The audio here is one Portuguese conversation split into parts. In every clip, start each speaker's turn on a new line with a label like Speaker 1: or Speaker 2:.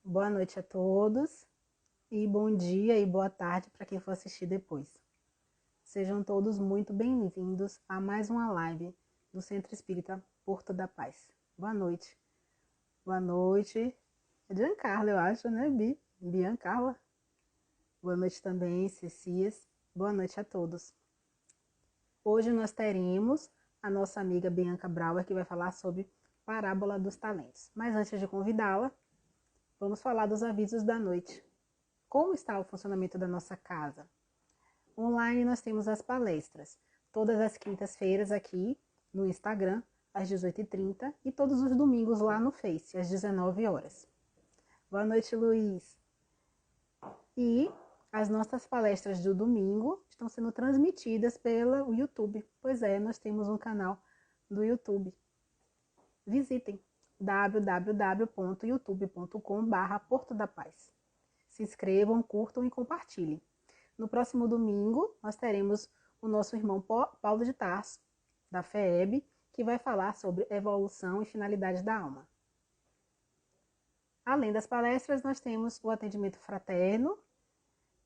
Speaker 1: Boa noite a todos e bom dia e boa tarde para quem for assistir depois. Sejam todos muito bem-vindos a mais uma live do Centro Espírita Porto da Paz. Boa noite. Boa noite. É Giancarla, eu acho, né, Biancarla. Boa noite também, Cecias. Boa noite a todos. Hoje nós teremos a nossa amiga Bianca Brauer, que vai falar sobre Parábola dos Talentos. Mas antes de convidá-la, vamos falar dos avisos da noite. Como está o funcionamento da nossa casa? Online nós temos as palestras, todas as quintas-feiras aqui no Instagram, às 18h30, e todos os domingos lá no Face, às 19 horas. Boa noite, Luiz. E as nossas palestras do domingo estão sendo transmitidas pelo YouTube. Pois é, nós temos um canal do YouTube. Visitem www.youtube.com/Porto da Paz. Se inscrevam, curtam e compartilhem. No próximo domingo, nós teremos o nosso irmão Paulo de Tarso, da FEEB, que vai falar sobre evolução e finalidade da alma. Além das palestras, nós temos o atendimento fraterno.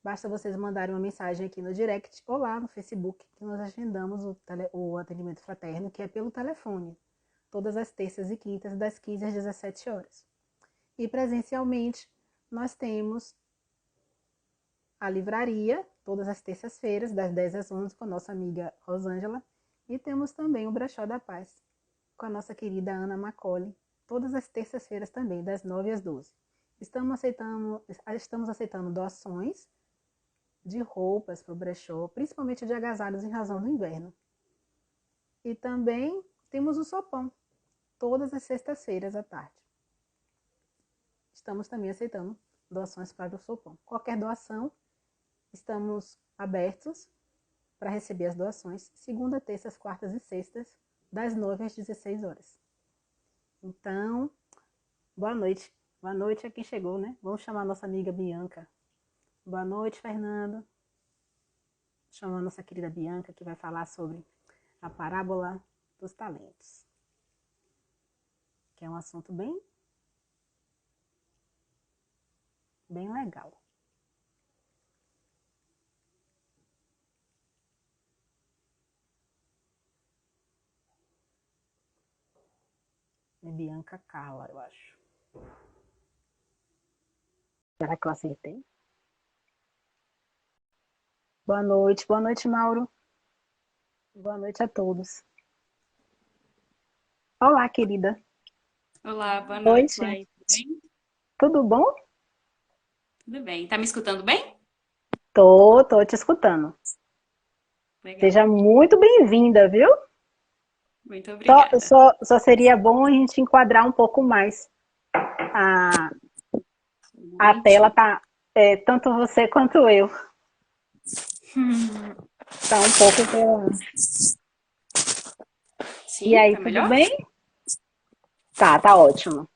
Speaker 1: Basta vocês mandarem uma mensagem aqui no direct ou lá no Facebook, que nós agendamos o atendimento fraterno, que é pelo telefone, todas as terças e quintas, das 15 às 17 horas. E presencialmente, nós temos a livraria, todas as terças-feiras, das 10 às 11, com a nossa amiga Rosângela. E temos também o Brechó da Paz, com a nossa querida Ana Macaulay, todas as terças-feiras também, das 9 às 12. Estamos aceitando doações de roupas para o brechó, principalmente de agasalhos em razão do inverno. E também temos o sopão, todas as sextas-feiras à tarde. Estamos também aceitando doações para o sopão. Qualquer doação, estamos abertos para receber as doações, segunda, terças, quartas e sextas, das 9 às 16 horas. Então, boa noite. Boa noite a quem chegou, né? Vamos chamar a nossa amiga Bianca. Boa noite, Fernando. Vou chamar a nossa querida Bianca, que vai falar sobre a parábola dos talentos, que é um assunto bem legal. É Bianca Carla, eu acho. Será que eu acertei? Boa noite, Mauro. Boa noite a todos. Olá, querida.
Speaker 2: Olá, boa noite,
Speaker 1: Noite.
Speaker 2: Laís. Tudo bem?
Speaker 1: Tudo bom?
Speaker 2: Tudo bem. Tá me escutando bem?
Speaker 1: Tô te escutando.
Speaker 2: Legal.
Speaker 1: Seja muito bem-vinda, viu?
Speaker 2: Muito
Speaker 1: Só,
Speaker 2: obrigada.
Speaker 1: só, só seria bom a gente enquadrar um pouco mais. A,
Speaker 2: Um
Speaker 1: a tela
Speaker 2: momentinho.
Speaker 1: tá, tanto você quanto eu, tá um pouco pela... E
Speaker 2: Sim,
Speaker 1: aí,
Speaker 2: tá
Speaker 1: tudo
Speaker 2: melhor?
Speaker 1: bem? Tá ótimo.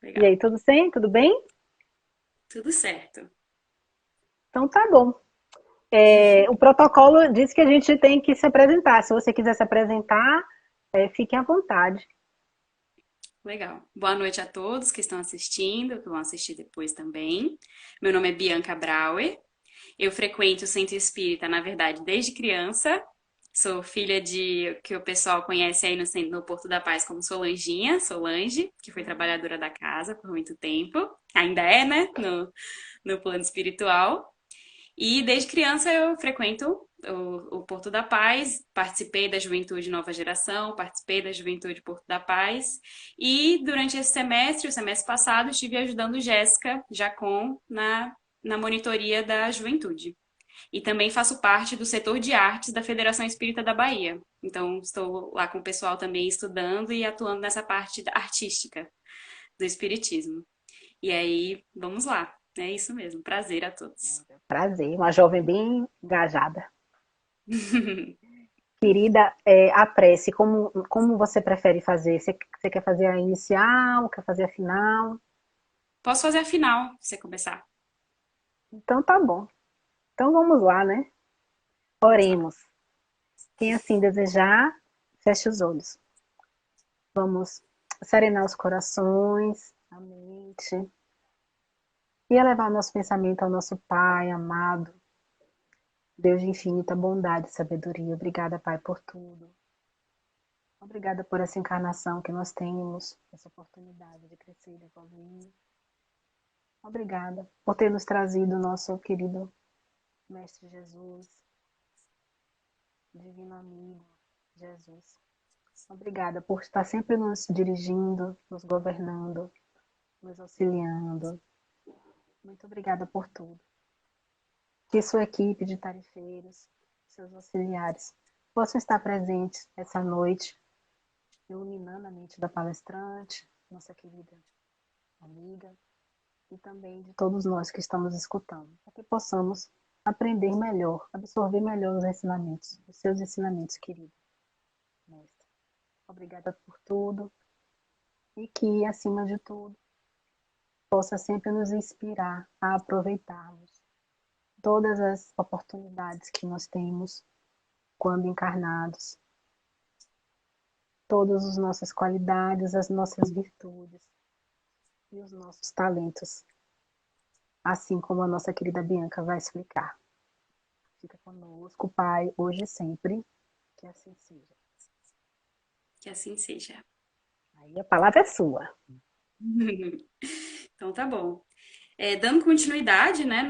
Speaker 1: E
Speaker 2: Legal.
Speaker 1: aí, tudo bem? Tudo bem?
Speaker 2: Tudo certo.
Speaker 1: Então tá bom. O protocolo diz que a gente tem que se apresentar. Se você quiser se apresentar, fique à vontade.
Speaker 2: Legal. Boa noite a todos que estão assistindo, que vão assistir depois também. Meu nome é Bianca Brauer. Eu frequento o Centro Espírita, na verdade, desde criança. Sou filha de que o pessoal conhece aí no Porto da Paz como Solanginha, Solange, que foi trabalhadora da casa por muito tempo. Ainda é, né? No plano espiritual. E desde criança eu frequento o Porto da Paz, participei da Juventude Nova Geração, participei da Juventude Porto da Paz. E durante esse semestre, o semestre passado, estive ajudando Jéssica Jacom na monitoria da juventude. E também faço parte do setor de artes da Federação Espírita da Bahia. Então, estou lá com o pessoal também estudando e atuando nessa parte artística do espiritismo. E aí, vamos lá. É isso mesmo. Prazer a todos.
Speaker 1: Prazer, uma jovem bem engajada. Querida, a prece, como você prefere fazer? Você quer fazer a inicial, quer fazer a final?
Speaker 2: Posso fazer a final, se você começar.
Speaker 1: Então tá bom. Então vamos lá, né?
Speaker 2: Vamos lá.
Speaker 1: Oremos. Quem assim desejar, feche os olhos. Vamos serenar os corações, a mente. e elevar nosso pensamento ao nosso Pai amado, Deus de infinita bondade e sabedoria. Obrigada, Pai, por tudo. Obrigada por essa encarnação que nós temos, essa oportunidade de crescer e de evoluir. Obrigada por ter nos trazido o nosso querido Mestre Jesus, Divino Amigo Jesus. Obrigada por estar sempre nos dirigindo, nos governando, nos auxiliando. Muito obrigada por tudo. Que sua equipe de tarefeiros, seus auxiliares, possam estar presentes essa noite, iluminando a mente da palestrante, nossa querida amiga, e também de todos nós que estamos escutando, para que possamos aprender melhor, absorver melhor os seus ensinamentos, querido mestre. Obrigada por tudo e que, acima de tudo, possa sempre nos inspirar a aproveitarmos todas as oportunidades que nós temos quando encarnados, todas as nossas qualidades, as nossas virtudes e os nossos talentos, assim como a nossa querida Bianca vai explicar. Fica conosco, Pai, hoje e sempre, que assim seja.
Speaker 2: Que assim seja.
Speaker 1: Aí a palavra é sua.
Speaker 2: Então tá bom. Dando continuidade, né,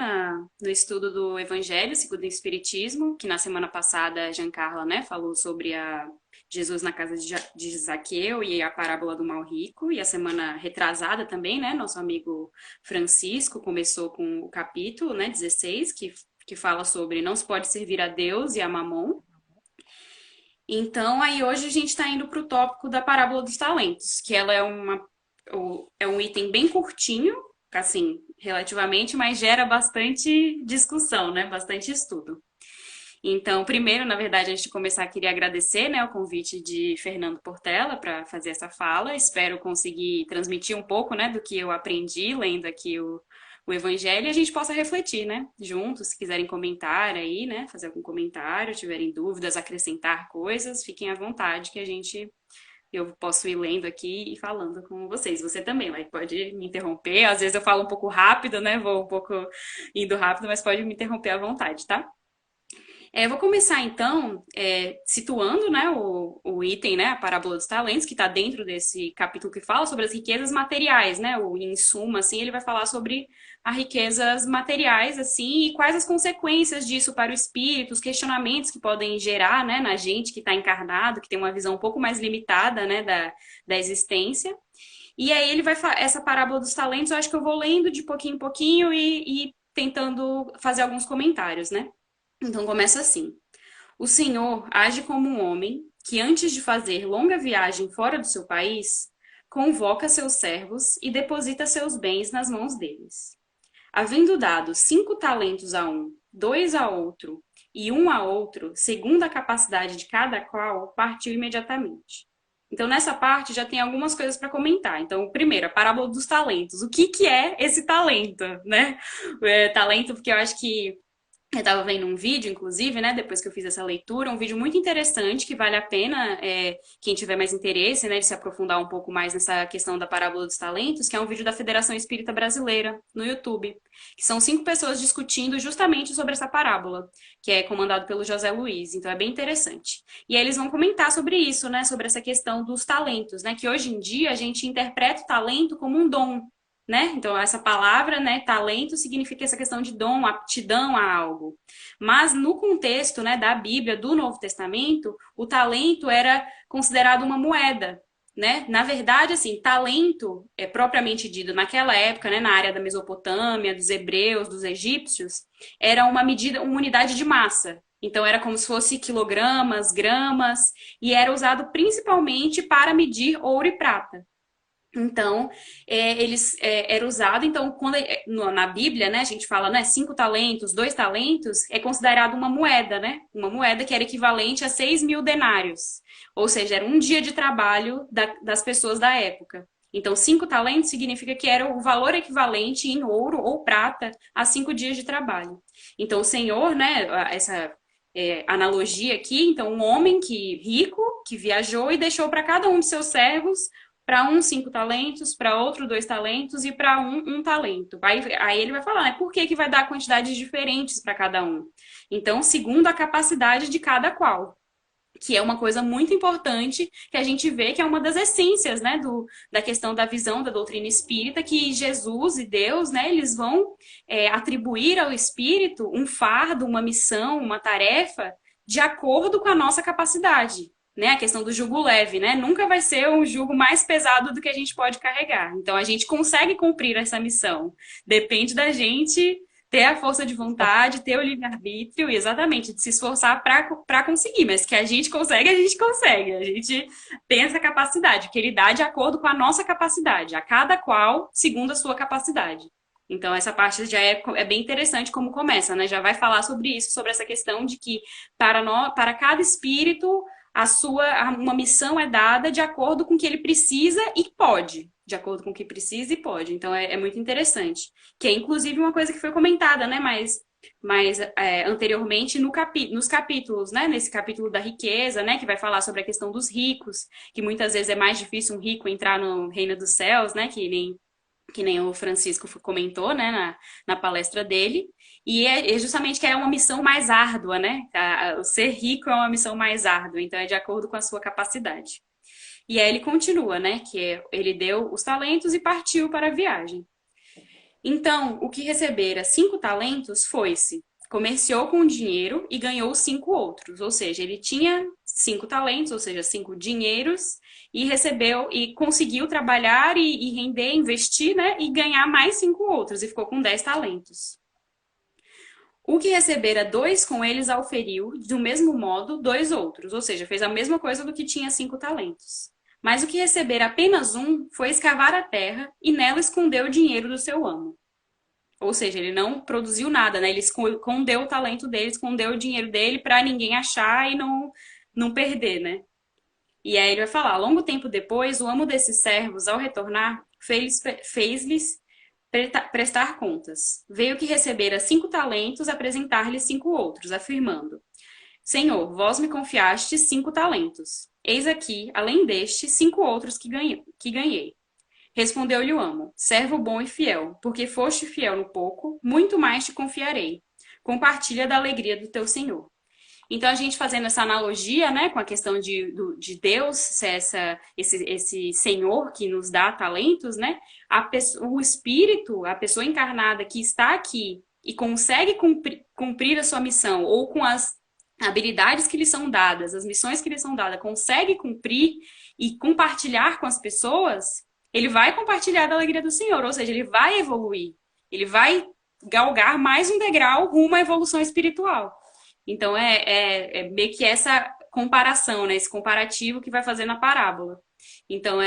Speaker 2: no estudo do Evangelho segundo o Espiritismo, que na semana passada a Giancarla, né, falou sobre Jesus na casa de Zaqueu e a parábola do mal rico, e a semana retrasada também, né, nosso amigo Francisco começou com o capítulo, né, 16, que fala sobre não se pode servir a Deus e a Mamon. Então, aí hoje a gente está indo para o tópico da parábola dos talentos, que ela é um item bem curtinho, assim, relativamente, mas gera bastante discussão, né? Bastante estudo. Então, primeiro, na verdade, antes de começar, queria agradecer, né, o convite de Fernando Portela para fazer essa fala. Espero conseguir transmitir um pouco, né, do que eu aprendi lendo aqui o Evangelho e a gente possa refletir, né, juntos. Se quiserem comentar aí, né, fazer algum comentário, tiverem dúvidas, acrescentar coisas, fiquem à vontade que eu posso ir lendo aqui e falando com vocês. Você também, like, pode me interromper. Às vezes eu falo um pouco rápido, né? Vou um pouco indo rápido, mas pode me interromper à vontade, tá? Eu vou começar então situando, né, o item, né, a parábola dos talentos, que está dentro desse capítulo que fala sobre as riquezas materiais, né? Em suma, assim, ele vai falar sobre as riquezas materiais, assim, e quais as consequências disso para o espírito, os questionamentos que podem gerar, né, na gente que está encarnado, que tem uma visão um pouco mais limitada, né, da existência. E aí ele vai essa parábola dos talentos, eu acho que eu vou lendo de pouquinho em pouquinho e tentando fazer alguns comentários, né? Então começa assim. O Senhor age como um homem que, antes de fazer longa viagem fora do seu país, convoca seus servos e deposita seus bens nas mãos deles. Havendo dado 5 talentos a um, 2 a outro e 1 a outro, segundo a capacidade de cada qual, partiu imediatamente. Então, nessa parte já tem algumas coisas para comentar. Então, primeiro, a parábola dos talentos. O que é esse talento, né? Talento, porque eu acho que eu estava vendo um vídeo, inclusive, né, depois que eu fiz essa leitura, um vídeo muito interessante que vale a pena, quem tiver mais interesse, né, de se aprofundar um pouco mais nessa questão da parábola dos talentos, que é um vídeo da Federação Espírita Brasileira, no YouTube, que são 5 pessoas discutindo justamente sobre essa parábola, que é comandado pelo José Luiz, então é bem interessante. E aí eles vão comentar sobre isso, né, sobre essa questão dos talentos, né, que hoje em dia a gente interpreta o talento como um dom, né? Então, essa palavra, né, talento, significa essa questão de dom, aptidão a algo. Mas no contexto, né, da Bíblia, do Novo Testamento, o talento era considerado uma moeda, né? Na verdade, assim, talento é propriamente dito naquela época, né, na área da Mesopotâmia, dos hebreus, dos egípcios, era uma medida, uma unidade de massa. Então, era como se fosse quilogramas, gramas, e era usado principalmente para medir ouro e prata. Então, era usado, então, quando na Bíblia, né, a gente fala, né, 5 talentos, 2 talentos, é considerado uma moeda, né? Uma moeda que era equivalente a 6.000 denários. Ou seja, era um dia de trabalho das pessoas da época. Então, 5 talentos significa que era o valor equivalente em ouro ou prata a 5 dias de trabalho. Então, o Senhor, né, essa analogia aqui, então, um homem rico, que viajou e deixou para cada um de seus servos para um 5 talentos, para outro 2 talentos e para um talento. Aí ele vai falar, né, por que que vai dar quantidades diferentes para cada um? Então, segundo a capacidade de cada qual. Que é uma coisa muito importante, que a gente vê que é uma das essências, né, da questão da visão da doutrina espírita, que Jesus e Deus, né, eles vão atribuir ao espírito um fardo, uma missão, uma tarefa, de acordo com a nossa capacidade. Né, a questão do jugo leve, né? Nunca vai ser um jugo mais pesado do que a gente pode carregar. Então a gente consegue cumprir essa missão. Depende da gente ter a força de vontade, ter o livre-arbítrio, exatamente, de se esforçar para conseguir, mas que a gente consegue, a gente consegue. A gente tem essa capacidade, que ele dá de acordo com a nossa capacidade, a cada qual segundo a sua capacidade. Então, essa parte já é bem interessante como começa, né? Já vai falar sobre isso, sobre essa questão de que para cada espírito uma missão é dada de acordo com o que ele precisa e pode. De acordo com o que precisa e pode. Então é muito interessante. Que é inclusive uma coisa que foi comentada, né? Mas anteriormente nos capítulos, né? Nesse capítulo da riqueza, né? Que vai falar sobre a questão dos ricos, que muitas vezes é mais difícil um rico entrar no reino dos céus, né? Que nem o Francisco comentou, né, na palestra dele, e é justamente que é uma missão mais árdua, né? O ser rico é uma missão mais árdua, então é de acordo com a sua capacidade. E aí ele continua, né, que ele deu os talentos e partiu para a viagem. Então, o que recebera 5 talentos foi-se, comerciou com o dinheiro e ganhou 5 outros, ou seja, ele tinha 5 talentos, ou seja, 5 dinheiros, e recebeu e conseguiu trabalhar e render, investir, né? E ganhar mais 5 outros, e ficou com 10 talentos. O que recebera 2 com eles auferiu, do mesmo modo, 2 outros, ou seja, fez a mesma coisa do que tinha 5 talentos. Mas o que recebera apenas foi escavar a terra e nela escondeu o dinheiro do seu amo. Ou seja, ele não produziu nada, né? Ele escondeu o talento dele, escondeu o dinheiro dele para ninguém achar e não perder, né? E aí ele vai falar, longo tempo depois, o amo desses servos, ao retornar, fez-lhes prestar contas. Veio que recebera 5 talentos, apresentar-lhe 5 outros, afirmando, Senhor, vós me confiastes 5 talentos. Eis aqui, além destes, 5 outros que ganhei. Respondeu-lhe o amo, servo bom e fiel, porque foste fiel no pouco, muito mais te confiarei. Compartilha da alegria do teu senhor. Então, a gente fazendo essa analogia, né, com a questão de Deus ser esse Senhor que nos dá talentos, né, o espírito, a pessoa encarnada que está aqui e consegue cumprir a sua missão, ou com as habilidades que lhe são dadas, as missões que lhe são dadas, consegue cumprir e compartilhar com as pessoas, ele vai compartilhar da alegria do Senhor, ou seja, ele vai evoluir, ele vai galgar mais um degrau rumo à evolução espiritual. Então, é meio que essa comparação, né? Esse comparativo que vai fazer na parábola. Então,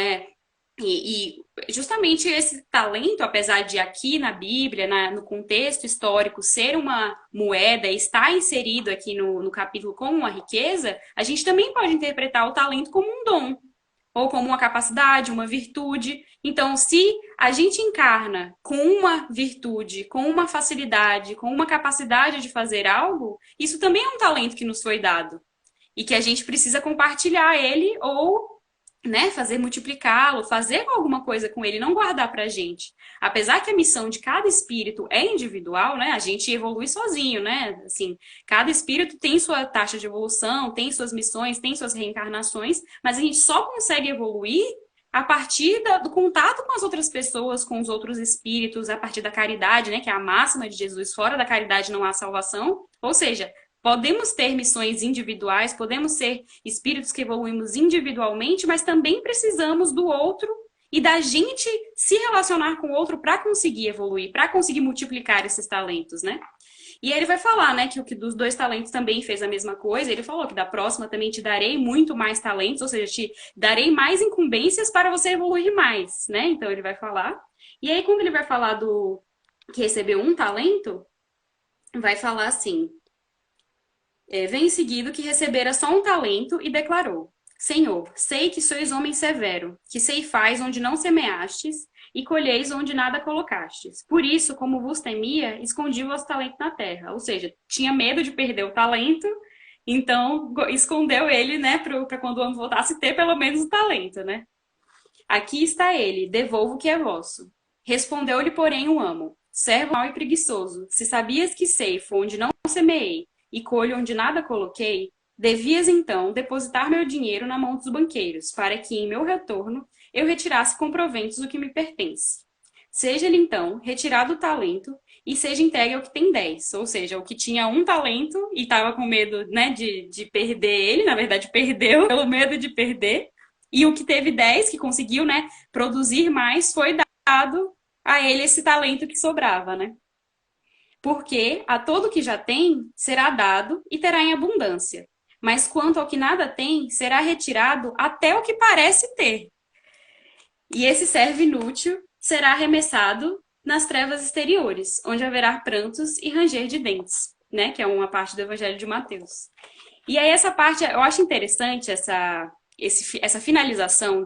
Speaker 2: e justamente esse talento, apesar de aqui na Bíblia, no contexto histórico, ser uma moeda e estar inserido aqui no capítulo como uma riqueza, a gente também pode interpretar o talento como um dom, ou como uma capacidade, uma virtude. Então, se a gente encarna com uma virtude, com uma facilidade, com uma capacidade de fazer algo, isso também é um talento que nos foi dado. E que a gente precisa compartilhar ele ou, né, fazer multiplicá-lo, fazer alguma coisa com ele, não guardar pra gente. Apesar que a missão de cada espírito é individual, né, a gente evolui sozinho, né, assim, cada espírito tem sua taxa de evolução, tem suas missões, tem suas reencarnações, mas a gente só consegue evoluir a partir do contato com as outras pessoas, com os outros espíritos, a partir da caridade, né, que é a máxima de Jesus, fora da caridade não há salvação, ou seja, podemos ter missões individuais, podemos ser espíritos que evoluímos individualmente, mas também precisamos do outro e da gente se relacionar com o outro para conseguir evoluir, para conseguir multiplicar esses talentos, né? E aí ele vai falar, né, que o que dos 2 talentos também fez a mesma coisa. Ele falou que da próxima também te darei muito mais talentos, ou seja, te darei mais incumbências para você evoluir mais, né? Então ele vai falar. E aí quando ele vai falar do que recebeu 1 talento, vai falar assim: vem em seguida que recebera só 1 talento e declarou: Senhor, sei que sois homem severo, que ceifais onde não semeastes e colheis onde nada colocastes. Por isso, como vos temia, escondi o vosso talento na terra. Ou seja, tinha medo de perder o talento, então escondeu ele, né, para quando o homem voltasse ter pelo menos o talento, né? Aqui está ele, devolvo o que é vosso. Respondeu-lhe, porém, o amo: servo mau e preguiçoso, se sabias que ceifo onde não semeei e colho onde nada coloquei, devias então depositar meu dinheiro na mão dos banqueiros, para que em meu retorno eu retirasse com proventos o que me pertence. Seja-lhe então retirado o talento e seja entregue ao que tem 10, ou seja, o que tinha um talento e estava com medo, né, de perder ele, na verdade perdeu pelo medo de perder, e o que teve 10, que conseguiu, né, produzir mais, foi dado a ele esse talento que sobrava, né? Porque a todo que já tem será dado e terá em abundância. Mas quanto ao que nada tem, será retirado até o que parece ter. E esse servo inútil será arremessado nas trevas exteriores, onde haverá prantos e ranger de dentes, né? Que é uma parte do Evangelho de Mateus. E aí essa parte, eu acho interessante essa finalização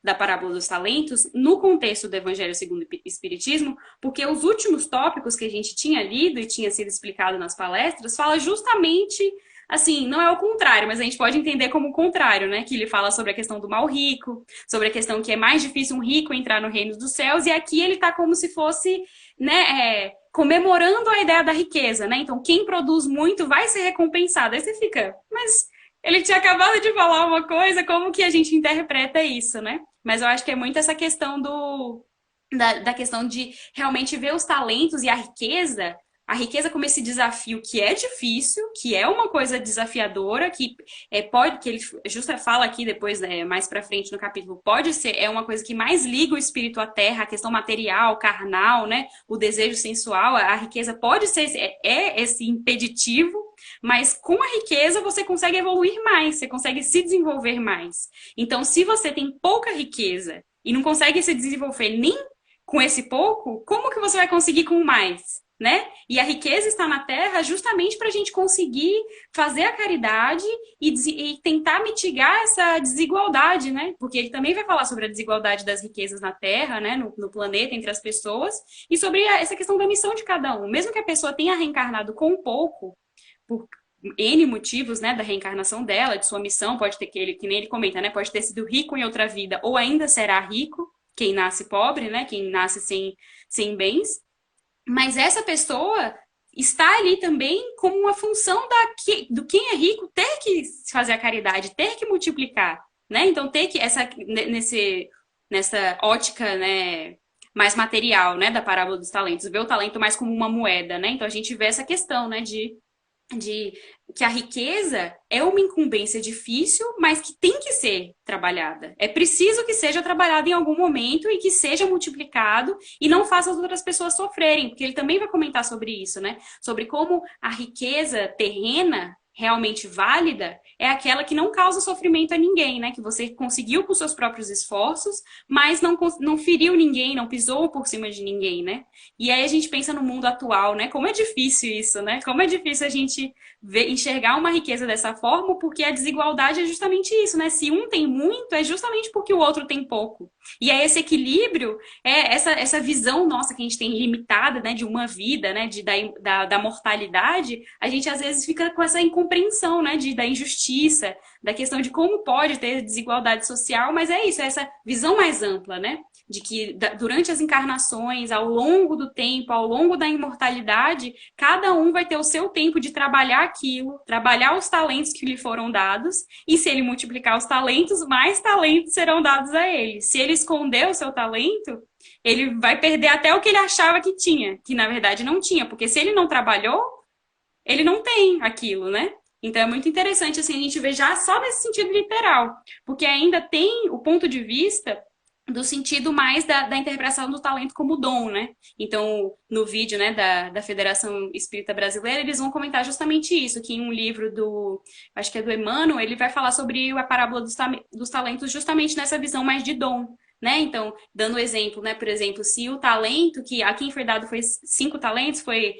Speaker 2: da parábola dos talentos no contexto do Evangelho segundo o Espiritismo, porque os últimos tópicos que a gente tinha lido e tinha sido explicado nas palestras fala justamente, assim, não é o contrário, mas a gente pode entender como o contrário, né? Que ele fala sobre a questão do mal rico, sobre a questão que é mais difícil um rico entrar no reino dos céus, e aqui ele está como se fosse, né, comemorando a ideia da riqueza, né? Então, quem produz muito vai ser recompensado. Aí você fica, mas ele tinha acabado de falar uma coisa, como que a gente interpreta isso, né? Mas eu acho que é muito essa questão da questão de realmente ver os talentos e a riqueza como esse desafio que é difícil, que é uma coisa desafiadora, que pode, que ele justo fala aqui depois, né, mais para frente no capítulo, pode ser, é uma coisa que mais liga o espírito à terra, a questão material, carnal, né, o desejo sensual, a riqueza pode ser, esse impeditivo, mas com a riqueza você consegue evoluir mais, você consegue se desenvolver mais. Então, se você tem pouca riqueza e não consegue se desenvolver nem com esse pouco, como que você vai conseguir com mais? Né? E a riqueza está na terra justamente para a gente conseguir fazer a caridade e tentar mitigar essa desigualdade, né? Porque ele também vai falar sobre a desigualdade das riquezas na terra, né? No planeta, entre as pessoas, e sobre essa questão da missão de cada um. Mesmo que a pessoa tenha reencarnado com pouco, por N motivos, né, da reencarnação dela, de sua missão, pode ter que nem ele comenta, né? Pode ter sido rico em outra vida, ou ainda será rico, quem nasce pobre, né? Quem nasce sem bens. Mas essa pessoa está ali também como uma função do quem é rico ter que fazer a caridade, ter que multiplicar, né? Então ter que nessa ótica, né, mais material, né, da parábola dos talentos, ver o talento mais como uma moeda, né? Então a gente vê essa questão, né, de que a riqueza é uma incumbência difícil, mas que tem que ser trabalhada. É preciso que seja trabalhado em algum momento e que seja multiplicado e não faça as outras pessoas sofrerem, porque ele também vai comentar sobre isso, né? Sobre como a riqueza terrena realmente válida é aquela que não causa sofrimento a ninguém, né? Que você conseguiu com seus próprios esforços, mas não feriu ninguém, não pisou por cima de ninguém, né? E aí a gente pensa no mundo atual, né? Como é difícil isso, né? Como é difícil a gente enxergar uma riqueza dessa forma, porque a desigualdade é justamente isso, né? Se um tem muito, é justamente porque o outro tem pouco. E aí esse equilíbrio, essa visão nossa que a gente tem limitada, né? De uma vida, né? Da mortalidade, a gente às vezes fica com essa incompreensão, né? Da injustiça, da questão de como pode ter desigualdade social, mas é isso, é essa visão mais ampla, né? De que durante as encarnações, ao longo do tempo, ao longo da imortalidade, cada um vai ter o seu tempo de trabalhar aquilo, trabalhar os talentos que lhe foram dados, e se ele multiplicar os talentos, mais talentos serão dados a ele. Se ele esconder o seu talento, ele vai perder até o que ele achava que tinha, que na verdade não tinha, porque se ele não trabalhou, ele não tem aquilo, né? Então é muito interessante assim, a gente ver já só nesse sentido literal, porque ainda tem o ponto de vista do sentido mais da interpretação do talento como dom, né? Então, no vídeo, né, da Federação Espírita Brasileira, eles vão comentar justamente isso, que em um livro acho que é do Emmanuel, ele vai falar sobre a parábola dos talentos justamente nessa visão mais de dom, né? Então, dando exemplo, né? Por exemplo, se o talento que a quem foi dado foi 5 talentos, foi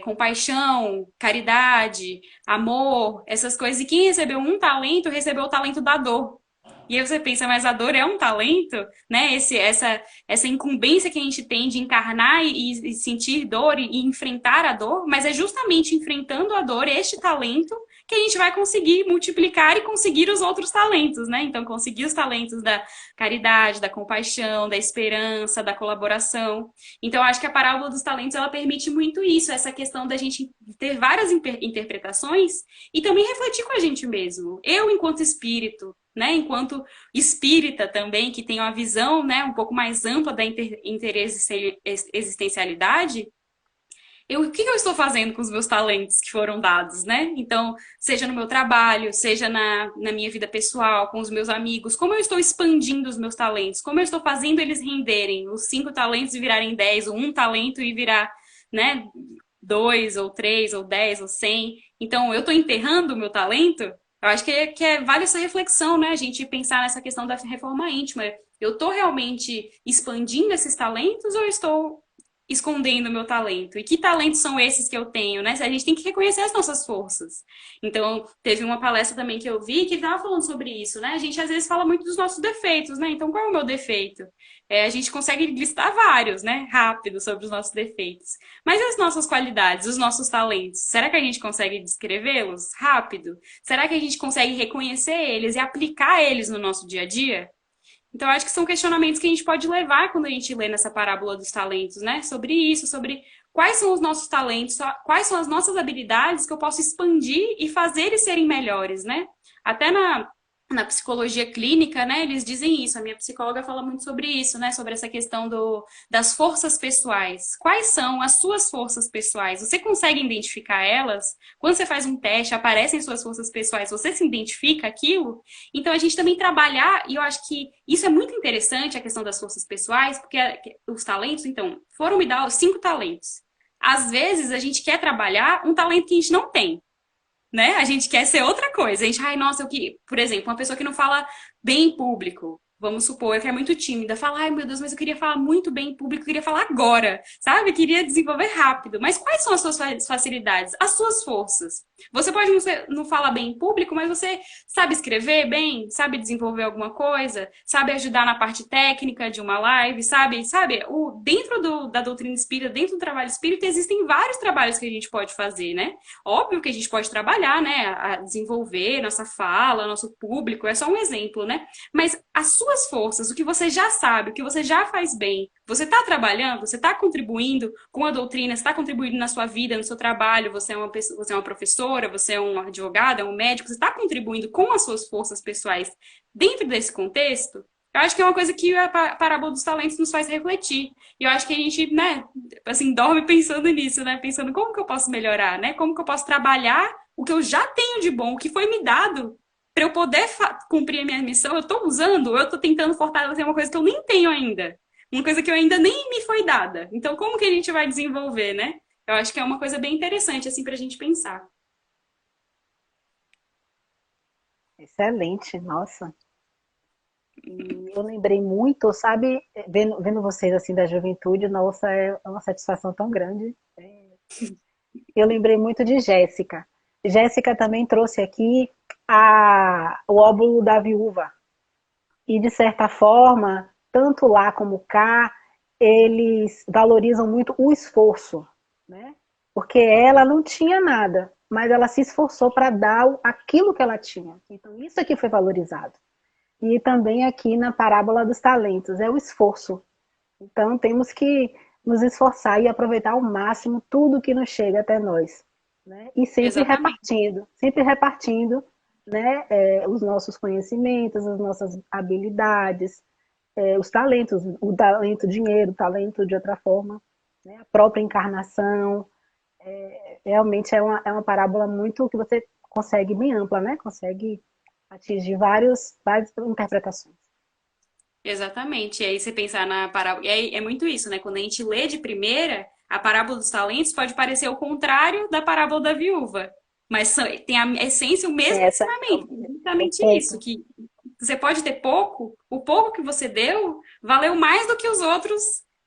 Speaker 2: compaixão, caridade, amor, essas coisas, e quem recebeu um talento, recebeu o talento da dor. E aí você pensa, mas a dor é um talento, né? Essa incumbência que a gente tem de encarnar e sentir dor e enfrentar a dor, mas é justamente enfrentando a dor, este talento, que a gente vai conseguir multiplicar e conseguir os outros talentos, né? Então, conseguir os talentos da caridade, da compaixão, da esperança, da colaboração. Então, acho que a parábola dos talentos, ela permite muito isso, essa questão da gente ter várias interpretações e também refletir com a gente mesmo. Eu, enquanto espírito, né, enquanto espírita também, que tem uma visão, né, um pouco mais ampla da interexistencialidade, o que eu estou fazendo com os meus talentos que foram dados, né? Então, seja no meu trabalho, seja na minha vida pessoal, com os meus amigos, como eu estou expandindo os meus talentos, como eu estou fazendo eles renderem, os 5 talentos virarem 10, ou um talento e virar, né, 2, ou 3, ou 10, ou 100. Então, eu estou enterrando o meu talento? Eu acho vale essa reflexão, né? A gente pensar nessa questão da reforma íntima. Eu estou realmente expandindo esses talentos ou eu estou escondendo o meu talento? E que talentos são esses que eu tenho, né? A gente tem que reconhecer as nossas forças. Então, teve uma palestra também que eu vi que ele estava falando sobre isso, né? A gente às vezes fala muito dos nossos defeitos, né? Então, qual é o meu defeito? A gente consegue listar vários, né? Rápido sobre os nossos defeitos. Mas as nossas qualidades, os nossos talentos, será que a gente consegue descrevê-los rápido? Será que a gente consegue reconhecer eles e aplicar eles no nosso dia a dia? Então, acho que são questionamentos que a gente pode levar quando a gente lê nessa parábola dos talentos, né? Sobre isso, sobre quais são os nossos talentos, quais são as nossas habilidades que eu posso expandir e fazer eles serem melhores, né? Até na psicologia clínica, né, eles dizem isso. A minha psicóloga fala muito sobre isso, né, sobre essa questão das forças pessoais. Quais são as suas forças pessoais? Você consegue identificar elas? Quando você faz um teste, aparecem suas forças pessoais, você se identifica aquilo? Então, a gente também trabalhar, e eu acho que isso é muito interessante, a questão das forças pessoais, porque os talentos, então, foram me dar os 5 talentos. Às vezes, a gente quer trabalhar um talento que a gente não tem, né? A gente quer ser outra coisa. A gente, ai, nossa, por exemplo, uma pessoa que não fala bem em público, vamos supor, que é muito tímida, fala, ai, meu Deus, mas eu queria falar muito bem em público, eu queria falar agora, sabe? Eu queria desenvolver rápido. Mas quais são as suas facilidades, as suas forças? Você pode não falar bem em público, mas você sabe escrever bem, sabe desenvolver alguma coisa, sabe ajudar na parte técnica de uma live, sabe? Dentro da doutrina espírita, dentro do trabalho espírita, existem vários trabalhos que a gente pode fazer, né? Óbvio que a gente pode trabalhar, né? A desenvolver nossa fala, nosso público, é só um exemplo, né? Mas as suas forças, o que você já sabe, o que você já faz bem, você está trabalhando, você está contribuindo com a doutrina, você está contribuindo na sua vida, no seu trabalho, você é uma professora, você é um advogado, é um médico, você está contribuindo com as suas forças pessoais dentro desse contexto. Eu acho que é uma coisa que a parábola dos talentos nos faz refletir. E eu acho que a gente, né, assim, dorme pensando nisso, né? Pensando como que eu posso melhorar, né? Como que eu posso trabalhar o que eu já tenho de bom, o que foi me dado para eu poder cumprir a minha missão. Eu estou usando, eu estou tentando fortalecer uma coisa que eu nem tenho ainda. Uma coisa que eu ainda nem me foi dada. Então, como que a gente vai desenvolver, né? Eu acho que é uma coisa bem interessante, assim, para a gente pensar.
Speaker 1: Excelente, nossa. E eu lembrei muito, sabe, vendo vocês assim da juventude, nossa, é uma satisfação tão grande. Eu lembrei muito de Jéssica. Jéssica também trouxe aqui o óbolo da viúva. E, de certa forma, tanto lá como cá, eles valorizam muito o esforço, né? Porque ela não tinha nada, mas ela se esforçou para dar aquilo que ela tinha. Então, isso aqui foi valorizado. E também aqui na parábola dos talentos, é o esforço. Então, temos que nos esforçar e aproveitar ao máximo tudo que nos chega até nós, né? E
Speaker 2: Exatamente.
Speaker 1: sempre repartindo, né, os nossos conhecimentos, as nossas habilidades, os talentos, o talento dinheiro, o talento de outra forma, né, a própria encarnação. Realmente é uma parábola muito que você consegue bem ampla, né? Consegue atingir várias interpretações.
Speaker 2: Exatamente. E aí você pensar na parábola. E aí é muito isso, né? Quando a gente lê de primeira, a parábola dos talentos pode parecer o contrário da parábola da viúva. Mas tem a essência, o mesmo
Speaker 1: Tem essa,
Speaker 2: ensinamento.
Speaker 1: o
Speaker 2: Justamente isso,
Speaker 1: pouco.
Speaker 2: que você pode ter pouco, o pouco que você deu valeu mais do que os outros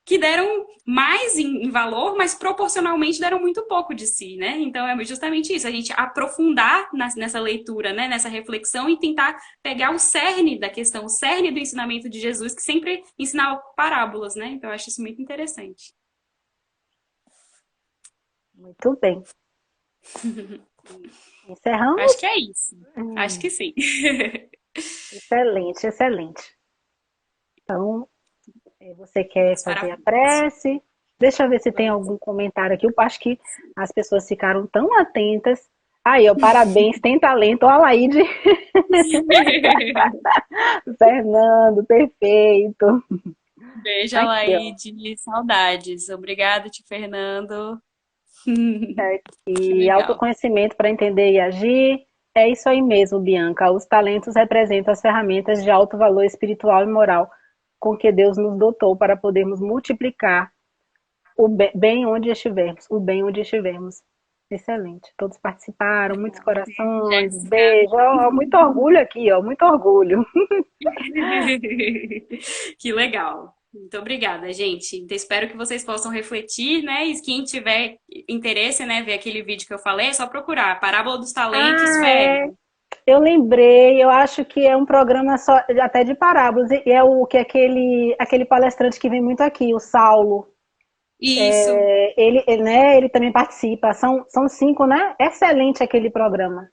Speaker 2: que deram mais em valor, mas proporcionalmente deram muito pouco de si, né? Então é justamente isso, a gente aprofundar nessa leitura, né? Nessa reflexão e tentar pegar o cerne da questão, o cerne do ensinamento de Jesus, que sempre ensinava parábolas, né? Então eu acho isso muito interessante.
Speaker 1: Muito bem. Encerramos?
Speaker 2: Acho que é isso. Acho
Speaker 1: Hum,
Speaker 2: que sim.
Speaker 1: excelente, excelente. Então, você quer
Speaker 2: Meus
Speaker 1: fazer a
Speaker 2: parabéns.
Speaker 1: prece? Deixa eu ver se tem
Speaker 2: Vamos.
Speaker 1: algum comentário aqui. Eu acho que as pessoas ficaram tão atentas. Aí, ó, parabéns, tem talento. Olha a Laíde, Fernando, perfeito.
Speaker 2: Beijo,
Speaker 1: Aqui, ó.
Speaker 2: Alaide. Saudades. Obrigada, tio Fernando. Que
Speaker 1: E
Speaker 2: legal.
Speaker 1: autoconhecimento para entender e agir. É isso aí mesmo, Bianca. Os talentos representam as ferramentas de alto valor espiritual e moral com que Deus nos dotou para podermos multiplicar o bem onde estivermos, o bem onde estivermos. Excelente. Todos participaram, muitos
Speaker 2: Legal.
Speaker 1: corações,
Speaker 2: Jéssica.
Speaker 1: beijo. Ó, muito orgulho aqui, ó, muito orgulho.
Speaker 2: Que legal. Muito obrigada, gente. Então, espero que vocês possam refletir, né? E quem tiver interesse, né, ver aquele vídeo que eu falei, é só procurar. Parábola dos Talentos,
Speaker 1: Ah,
Speaker 2: Fé.
Speaker 1: é. Eu lembrei, eu acho que é um programa só, até de parábolas, e é o que aquele palestrante que vem muito aqui, o Saulo.
Speaker 2: Isso.
Speaker 1: Né, ele também participa. São cinco, né? Excelente aquele programa.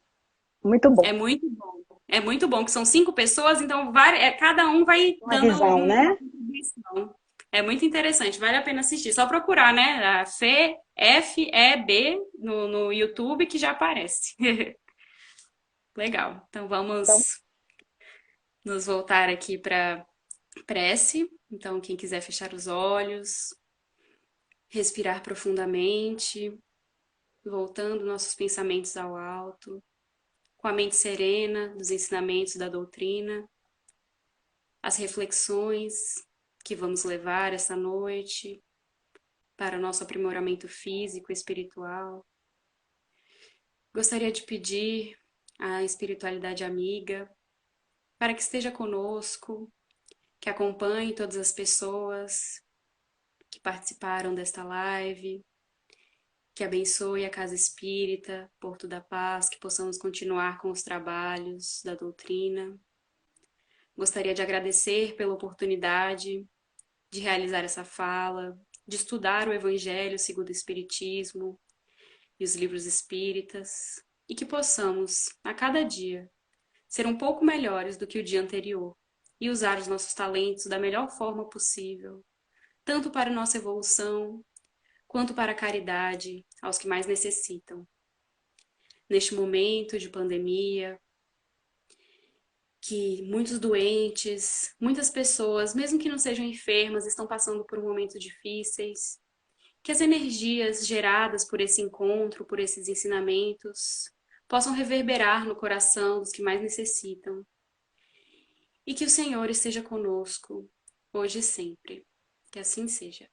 Speaker 1: Muito bom.
Speaker 2: É muito bom. É muito bom, que são 5 pessoas, então cada um vai
Speaker 1: Uma
Speaker 2: dando
Speaker 1: visão,
Speaker 2: uma
Speaker 1: né?
Speaker 2: contribuição. É muito interessante, vale a pena assistir. Só procurar, né? A FEB no YouTube que já aparece. Legal. Então
Speaker 1: Então,
Speaker 2: vamos nos voltar aqui para prece. Então, quem quiser fechar os olhos, respirar profundamente, voltando nossos pensamentos ao alto, com a mente serena dos ensinamentos da doutrina, as reflexões que vamos levar essa noite para o nosso aprimoramento físico e espiritual. Gostaria de pedir à espiritualidade amiga para que esteja conosco, que acompanhe todas as pessoas que participaram desta live, que abençoe a Casa Espírita, Porto da Paz, que possamos continuar com os trabalhos da doutrina. Gostaria de agradecer pela oportunidade de realizar essa fala, de estudar o Evangelho segundo o Espiritismo e os livros espíritas, e que possamos, a cada dia, ser um pouco melhores do que o dia anterior e usar os nossos talentos da melhor forma possível, tanto para nossa evolução quanto para a caridade aos que mais necessitam. Neste momento de pandemia, que muitos doentes, muitas pessoas, mesmo que não sejam enfermas, estão passando por momentos difíceis, que as energias geradas por esse encontro, por esses ensinamentos, possam reverberar no coração dos que mais necessitam. E que o Senhor esteja conosco, hoje e sempre. Que assim seja.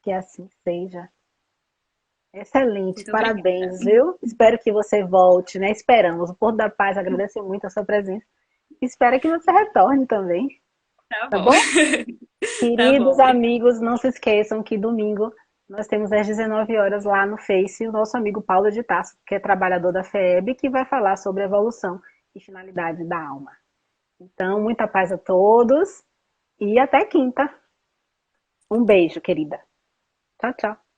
Speaker 1: que assim seja. Excelente,
Speaker 2: Muito obrigada.
Speaker 1: parabéns, viu? Espero que você volte, né? Esperamos. O Porto da Paz agradece muito a sua presença. Espero que você retorne também,
Speaker 2: Tá
Speaker 1: tá
Speaker 2: bom.
Speaker 1: bom?
Speaker 2: Tá bom,
Speaker 1: Queridos
Speaker 2: obrigada.
Speaker 1: amigos, não se esqueçam que domingo nós temos às 19 horas lá no Face o nosso amigo Paulo de Tarso, que é trabalhador da FEB, que vai falar sobre a evolução e finalidade da alma. Então, muita paz a todos e até quinta. Um beijo, querida. Tchau, tchau.